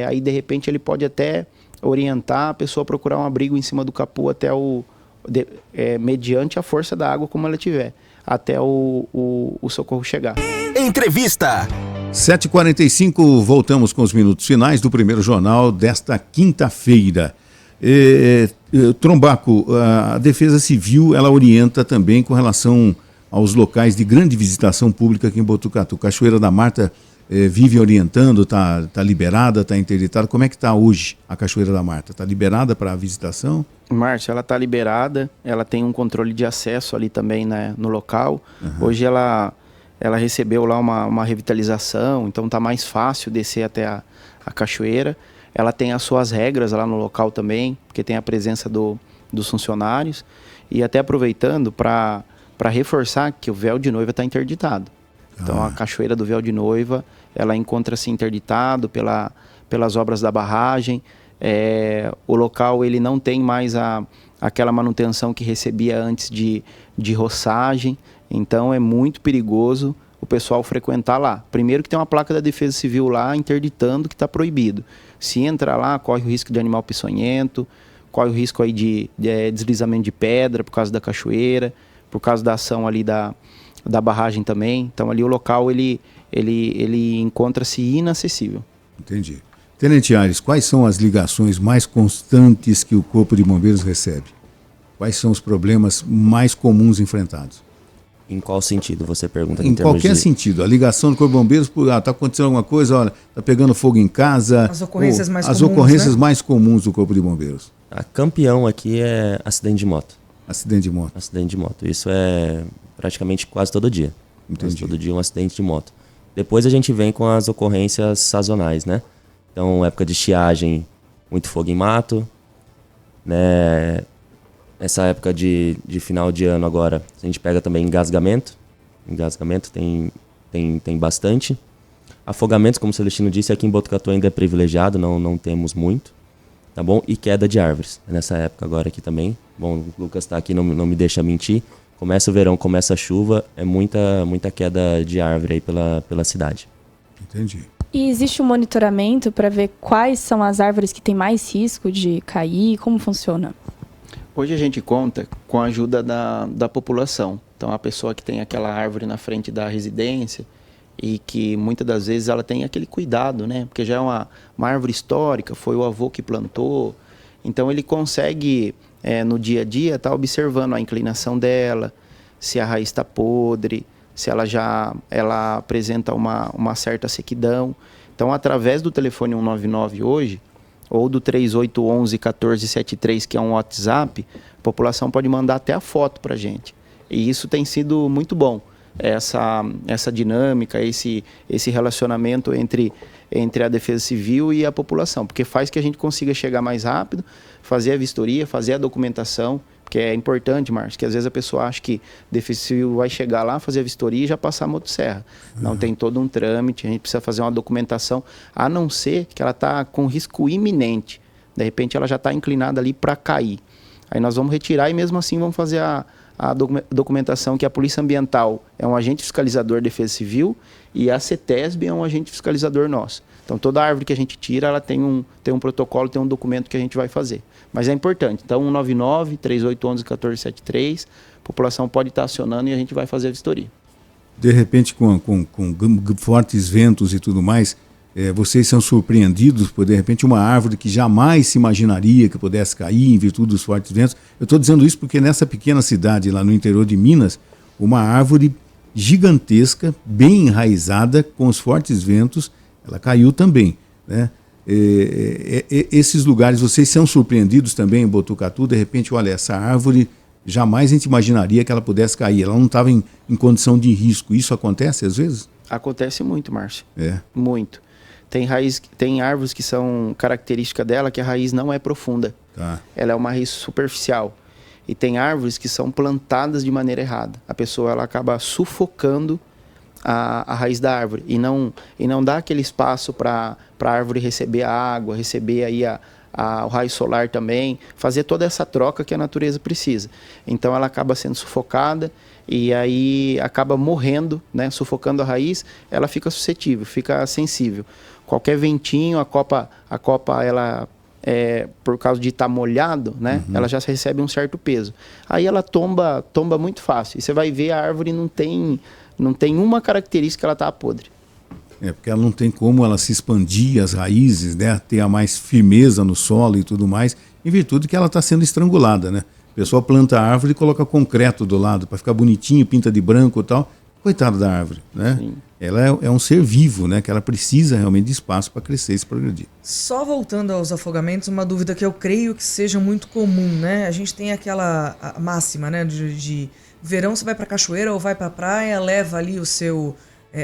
Aí, de repente, ele pode até orientar a pessoa a procurar um abrigo em cima do capô até mediante a força da água como ela tiver, até o socorro chegar. Entrevista. 7h45, voltamos com os minutos finais do primeiro jornal desta quinta-feira. Trombaco, a Defesa Civil, ela orienta também com relação aos locais de grande visitação pública aqui em Botucatu. Cachoeira da Marta vive orientando, está liberada, está interditada. Como é que está hoje a Cachoeira da Marta? Está liberada para a visitação? Márcio, ela está liberada, ela tem um controle de acesso ali também, né, no local. Hoje ela recebeu lá uma revitalização, então está mais fácil descer até a cachoeira. Ela tem as suas regras lá no local também, porque tem a presença dos funcionários. E até aproveitando para reforçar que o véu de noiva está interditado. Então a cachoeira do véu de noiva, ela encontra-se interditado pelas obras da barragem. O local ele não tem mais aquela manutenção que recebia antes de roçagem. Então é muito perigoso o pessoal frequentar lá. Primeiro que tem uma placa da Defesa Civil lá interditando que está proibido. Se entrar lá, corre o risco de animal peçonhento, corre o risco aí de deslizamento de pedra por causa da cachoeira, por causa da ação ali da barragem também. Então ali o local ele encontra-se inacessível. Entendi. Tenente Aires, quais são as ligações mais constantes que o Corpo de Bombeiros recebe? Quais são os problemas mais comuns enfrentados? Em qual sentido você pergunta? Em qualquer sentido. A ligação do Corpo de Bombeiros, está acontecendo alguma coisa, olha, está pegando fogo em casa. As ocorrências mais as comuns, ocorrências né? mais comuns do Corpo de Bombeiros. A campeão aqui é acidente de moto. Acidente de moto. Acidente de moto. Isso é praticamente quase todo dia. Entendi. Quase todo dia um acidente de moto. Depois a gente vem com as ocorrências sazonais, né? Então, época de estiagem, muito fogo em mato, né? Essa época de final de ano agora, a gente pega também engasgamento. Engasgamento tem bastante. Afogamentos, como o Celestino disse, aqui em Botucatu ainda é privilegiado, não temos muito. Tá bom? E queda de árvores. Nessa época agora aqui também. Bom, o Lucas está aqui, não me deixa mentir. Começa o verão, começa a chuva, é muita queda de árvore aí pela cidade. Entendi. E existe um monitoramento para ver quais são as árvores que têm mais risco de cair? Como funciona? Hoje a gente conta com a ajuda da população. Então a pessoa que tem aquela árvore na frente da residência e que muitas das vezes ela tem aquele cuidado, né? Porque já é uma árvore histórica, foi o avô que plantou. Então ele consegue, no dia a dia, estar observando a inclinação dela, se a raiz está podre, se ela apresenta uma certa sequidão. Então, através do telefone 199 hoje, ou do 3811-1473, que é um WhatsApp, a população pode mandar até a foto para a gente. E isso tem sido muito bom, essa dinâmica, esse relacionamento entre a Defesa Civil e a população, porque faz que a gente consiga chegar mais rápido, fazer a vistoria, fazer a documentação, porque é importante, Márcio, que às vezes a pessoa acha que a Defesa Civil vai chegar lá, fazer a vistoria e já passar a motosserra. Não, tem todo um trâmite, a gente precisa fazer uma documentação, a não ser que ela está com risco iminente. De repente ela já está inclinada ali para cair. Aí nós vamos retirar e mesmo assim vamos fazer a documentação que a Polícia Ambiental é um agente fiscalizador da Defesa Civil e a CETESB é um agente fiscalizador nosso. Então toda árvore que a gente tira, ela tem um protocolo, tem um documento que a gente vai fazer. Mas é importante. Então 199-3811-1473, a população pode estar acionando e a gente vai fazer a vistoria. De repente, com fortes ventos e tudo mais, vocês são surpreendidos por, de repente, uma árvore que jamais se imaginaria que pudesse cair em virtude dos fortes ventos. Eu estou dizendo isso porque nessa pequena cidade lá no interior de Minas, uma árvore gigantesca, bem enraizada, com os fortes ventos, ela caiu também, né? Esses lugares, vocês são surpreendidos também em Botucatu? De repente, olha, essa árvore, jamais a gente imaginaria que ela pudesse cair. Ela não estava em condição de risco. Isso acontece às vezes? Acontece muito, Márcio. É. Muito. Tem árvores que são característica dela que a raiz não é profunda. Tá. Ela é uma raiz superficial. E tem árvores que são plantadas de maneira errada. A pessoa ela acaba sufocando a raiz da árvore e não dar aquele espaço para a árvore receber a água, receber aí o raio solar também, fazer toda essa troca que a natureza precisa. Então ela acaba sendo sufocada e aí acaba morrendo, né? Sufocando a raiz, ela fica suscetível, fica sensível. Qualquer ventinho, a copa ela, por causa de estar molhado, né? Ela já recebe um certo peso. Aí ela tomba muito fácil. E você vai ver, a árvore não tem uma característica que ela está podre. Porque ela não tem como ela se expandir, as raízes, né? Ter a mais firmeza no solo e tudo mais, em virtude que ela está sendo estrangulada, né? O pessoal planta a árvore e coloca concreto do lado para ficar bonitinho, pinta de branco e tal. Coitado da árvore, né? Sim. Ela é um ser vivo, né? Que ela precisa realmente de espaço para crescer e se progredir. Só voltando aos afogamentos, uma dúvida que eu creio que seja muito comum, né? A gente tem aquela máxima, né? De verão você vai para cachoeira ou vai para praia, leva ali o seu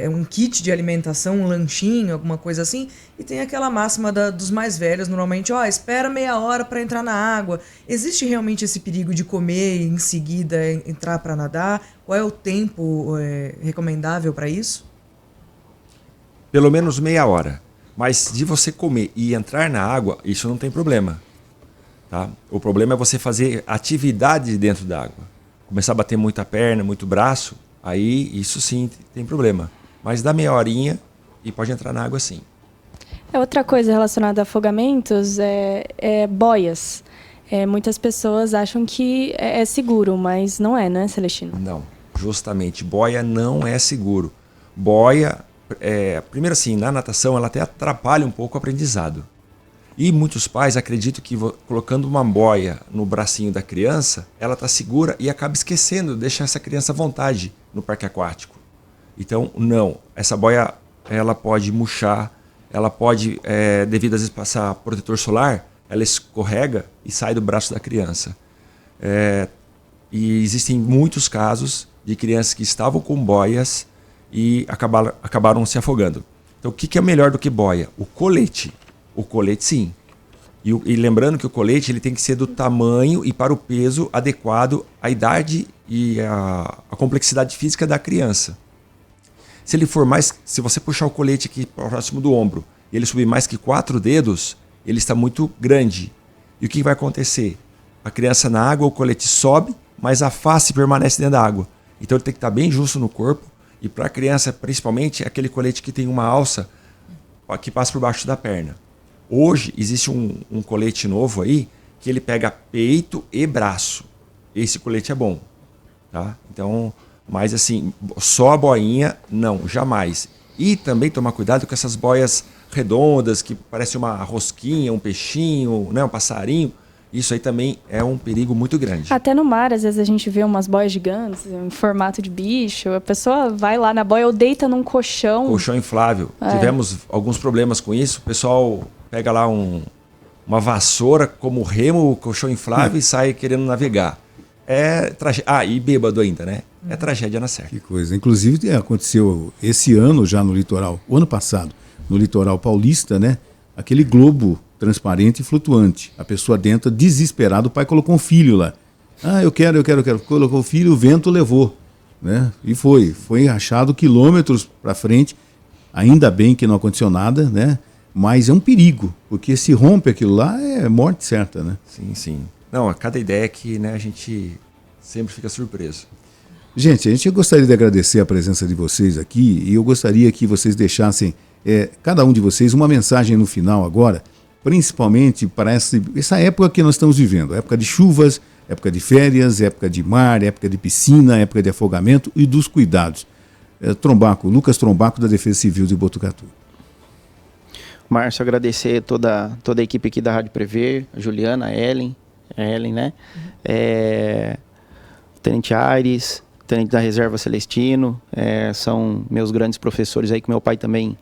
um kit de alimentação, um lanchinho, alguma coisa assim, e tem aquela máxima dos mais velhos, normalmente, espera meia hora para entrar na água. Existe realmente esse perigo de comer e em seguida entrar para nadar? Qual é o tempo recomendável para isso? Pelo menos meia hora. Mas de você comer e entrar na água, isso não tem problema. Tá? O problema é você fazer atividade dentro da água. Começar a bater muita perna, muito braço, aí isso sim tem problema. Mas dá meia horinha e pode entrar na água sim. Outra coisa relacionada a afogamentos é boias. Muitas pessoas acham que é seguro, mas não é, né, Celestino? Não, justamente, boia não é seguro. Boia, primeiro assim, na natação ela até atrapalha um pouco o aprendizado. E muitos pais acreditam que colocando uma boia no bracinho da criança, ela está segura e acaba esquecendo, deixa essa criança à vontade no parque aquático. Então, não. Essa boia, ela pode murchar, ela pode, devido às vezes passar protetor solar, ela escorrega e sai do braço da criança. E existem muitos casos de crianças que estavam com boias e acabaram se afogando. Então, o que é melhor do que boia? O colete. O colete, sim. E lembrando que o colete ele tem que ser do tamanho e para o peso adequado à idade e à complexidade física da criança. Se você puxar o colete aqui próximo do ombro e ele subir mais que 4 dedos, ele está muito grande. E o que vai acontecer? A criança na água, o colete sobe, mas a face permanece dentro da água. Então ele tem que estar bem justo no corpo. E para a criança, principalmente, aquele colete que tem uma alça que passa por baixo da perna. Hoje existe um colete novo aí que ele pega peito e braço. Esse colete é bom, tá? Então, mas assim, só a boinha, não, jamais. E também tomar cuidado com essas boias redondas que parecem uma rosquinha, um peixinho, né, um passarinho. Isso aí também é um perigo muito grande. Até no mar, às vezes a gente vê umas boias gigantes, em formato de bicho. A pessoa vai lá na boia ou deita num colchão. Colchão inflável. Tivemos alguns problemas com isso. O pessoal pega lá uma vassoura como remo, colchão inflável e sai querendo navegar. E bêbado ainda, né? É tragédia na certa. Que coisa. Inclusive aconteceu esse ano já no litoral, o ano passado, no litoral paulista, né? Aquele globo transparente e flutuante. A pessoa dentro, desesperada, o pai colocou um filho lá. Eu quero. Colocou o filho, o vento levou. Né? E foi achado quilômetros para frente. Ainda bem que não aconteceu nada, né? Mas é um perigo, porque se rompe aquilo lá, é morte certa, né? Sim, sim. Não, a cada ideia que, né, a gente sempre fica surpreso. Gente, a gente gostaria de agradecer a presença de vocês aqui e eu gostaria que vocês deixassem, cada um de vocês, uma mensagem no final agora, principalmente para essa época que nós estamos vivendo, época de chuvas, época de férias, época de mar, época de piscina, época de afogamento e dos cuidados. Lucas Trombaco, da Defesa Civil de Botucatu. Márcio, agradecer toda a equipe aqui da Rádio Prever, a Juliana, a Ellen, né? Tenente Aires, Tenente da Reserva Celestino, são meus grandes professores aí, que meu pai também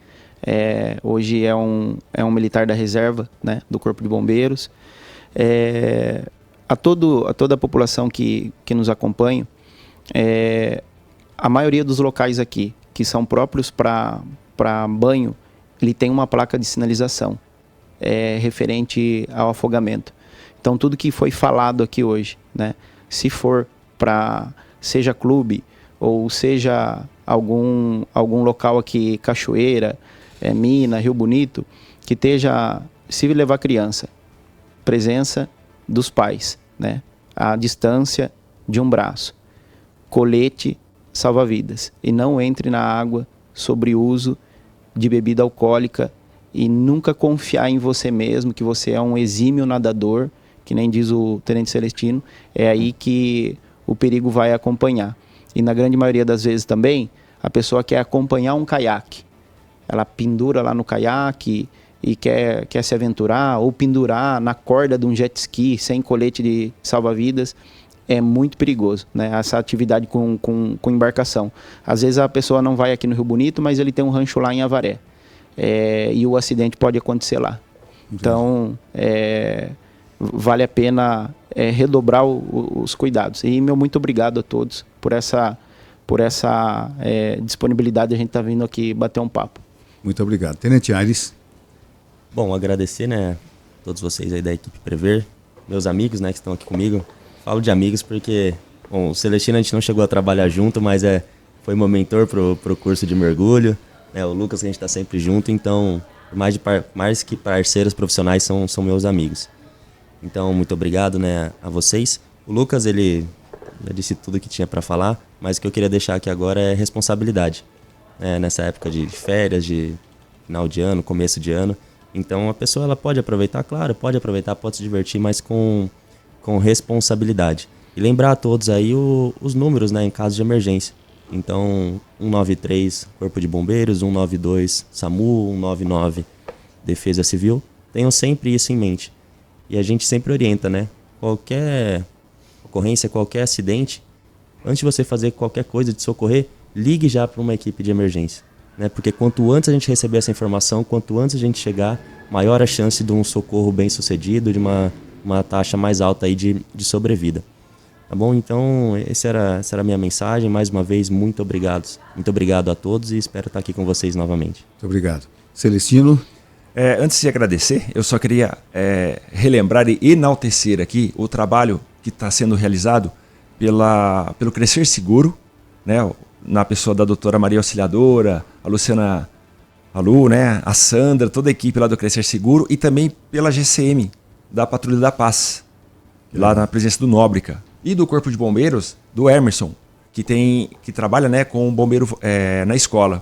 hoje é um militar da reserva, né, do Corpo de Bombeiros. A toda a população que nos acompanha, a maioria dos locais aqui, que são próprios para banho, ele tem uma placa de sinalização referente ao afogamento. Então, tudo que foi falado aqui hoje, né, se for para seja clube ou seja algum local aqui, Cachoeira, Mina, Rio Bonito, que esteja, se levar criança, presença dos pais, né? A distância de um braço, colete salva-vidas, e não entre na água sobre uso de bebida alcoólica, e nunca confiar em você mesmo, que você é um exímio nadador, que nem diz o Tenente Celestino, é aí que o perigo vai acompanhar. E na grande maioria das vezes também, a pessoa quer acompanhar um caiaque. Ela pendura lá no caiaque e quer se aventurar, ou pendurar na corda de um jet ski sem colete de salva-vidas. É muito perigoso, né? Essa atividade com embarcação. Às vezes a pessoa não vai aqui no Rio Bonito, mas ele tem um rancho lá em Avaré. E o acidente pode acontecer lá. Então, vale a pena redobrar os cuidados. E meu muito obrigado a todos por essa disponibilidade de a gente estar vindo aqui bater um papo. Muito obrigado. Tenente Aires. Bom, agradecer, né, todos vocês aí da equipe Prever, meus amigos, né, que estão aqui comigo. Falo de amigos porque, bom, o Celestino a gente não chegou a trabalhar junto, mas foi meu mentor pro curso de mergulho, né, o Lucas que a gente está sempre junto, então, mais que parceiros profissionais, são meus amigos. Então, muito obrigado, né, a vocês. O Lucas, ele já disse tudo que tinha para falar, mas o que eu queria deixar aqui agora é responsabilidade. Nessa época de férias, de final de ano, começo de ano. Então, a pessoa ela pode aproveitar, claro, pode se divertir, mas com responsabilidade. E lembrar a todos aí os números, né, em caso de emergência. Então, 193, Corpo de Bombeiros, 192, SAMU, 199, Defesa Civil. Tenham sempre isso em mente. E a gente sempre orienta, né? Qualquer ocorrência, qualquer acidente, antes de você fazer qualquer coisa de socorrer, ligue já para uma equipe de emergência, né? Porque quanto antes a gente receber essa informação, quanto antes a gente chegar, maior a chance de um socorro bem sucedido, de uma taxa mais alta aí de sobrevida. Tá bom? Então, essa era a minha mensagem. Mais uma vez, muito obrigado. Muito obrigado a todos e espero estar aqui com vocês novamente. Muito obrigado. Celestino. Antes de agradecer, eu só queria relembrar e enaltecer aqui o trabalho que está sendo realizado pelo Crescer Seguro, né? Na pessoa da doutora Maria Auxiliadora, a Luciana Alu, né? A Sandra, toda a equipe lá do Crescer Seguro, e também pela GCM, da Patrulha da Paz, lá na presença do Nóbrega, e do Corpo de Bombeiros, do Emerson, que trabalha, né, com o bombeiro na escola.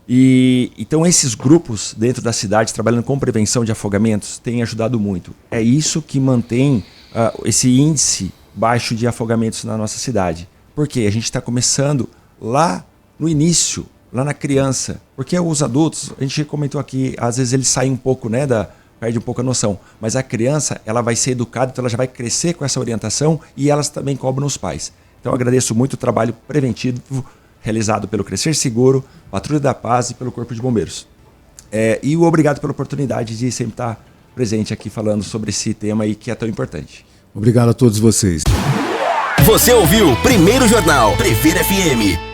E então esses grupos dentro da cidade trabalhando com prevenção de afogamentos têm ajudado muito. É isso que mantém esse índice baixo de afogamentos na nossa cidade. Porque a gente está começando lá no início, lá na criança. Porque os adultos, a gente comentou aqui, às vezes eles saem um pouco, né, perde um pouco a noção. Mas a criança, ela vai ser educada, então ela já vai crescer com essa orientação e elas também cobram os pais. Então eu agradeço muito o trabalho preventivo realizado pelo Crescer Seguro, Patrulha da Paz e pelo Corpo de Bombeiros. E o obrigado pela oportunidade de sempre estar presente aqui falando sobre esse tema aí que é tão importante. Obrigado a todos vocês. Você ouviu Primeiro Jornal Prever FM.